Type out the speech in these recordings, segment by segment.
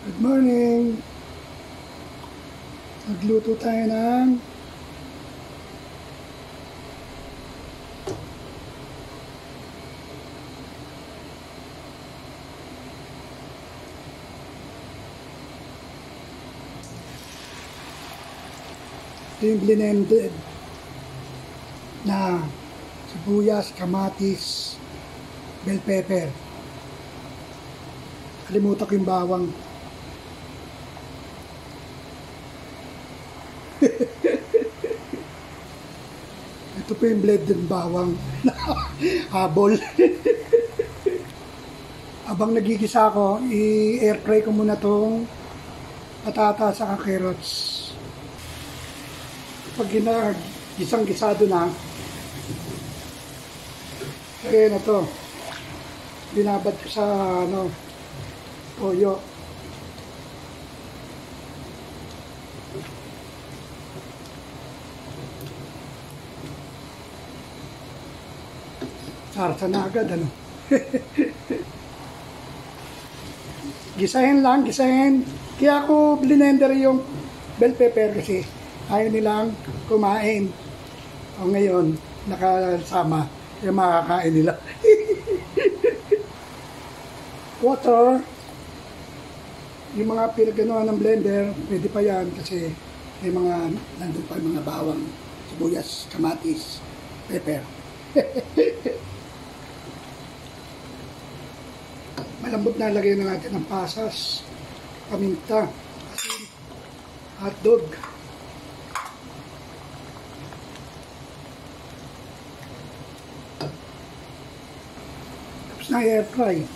Good morning! Nagluto tayo ng blended na sibuyas, kamatis, bell pepper. Kalimutan ko yung bawang. Ito po yung blended bawang. Habol. Habang nagigisa ako, i-air fry ko muna tong patatas sa carrots. Pag gisang-gisado na, kaya na to, binabad ko sa toyo. Sarsa na agad, Gisahin lang, gisahin. Kaya ako blender yung bell pepper kasi ayaw nilang kumain. O ngayon, nakasama. Kaya makakain nila. Water. Yung mga pinaganoan ng blender, pwede pa yan kasi may mga, nandun pa yung mga bawang, sibuyas, kamatis, pepper. Malambot na lagay na natin ng pasas, paminta, asin, hotdog. Tapos na air fry.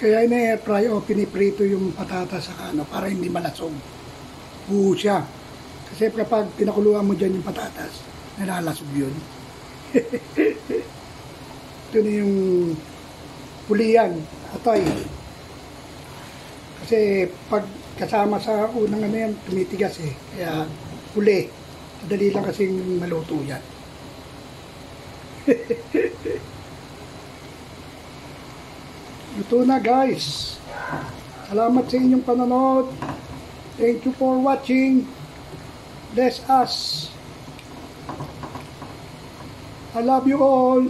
Kaya ina-air fry o piniprito yung patatas sa para hindi malasog. Buo siya. Kasi kapag pinakuluan mo dyan yung patatas, nalalasog yun. Ito na yung pulian, atay. Kasi pag kasama sa unang yan, tumitigas Kaya huli. Madali lang kasing maluto yan. Ito na guys. Salamat sa inyong panonood. Thank you for watching. Bless us. I love you all.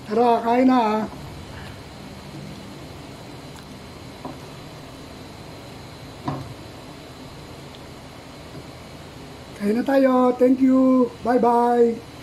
Tara, kain na Kain na tayo. Thank you. Bye-bye.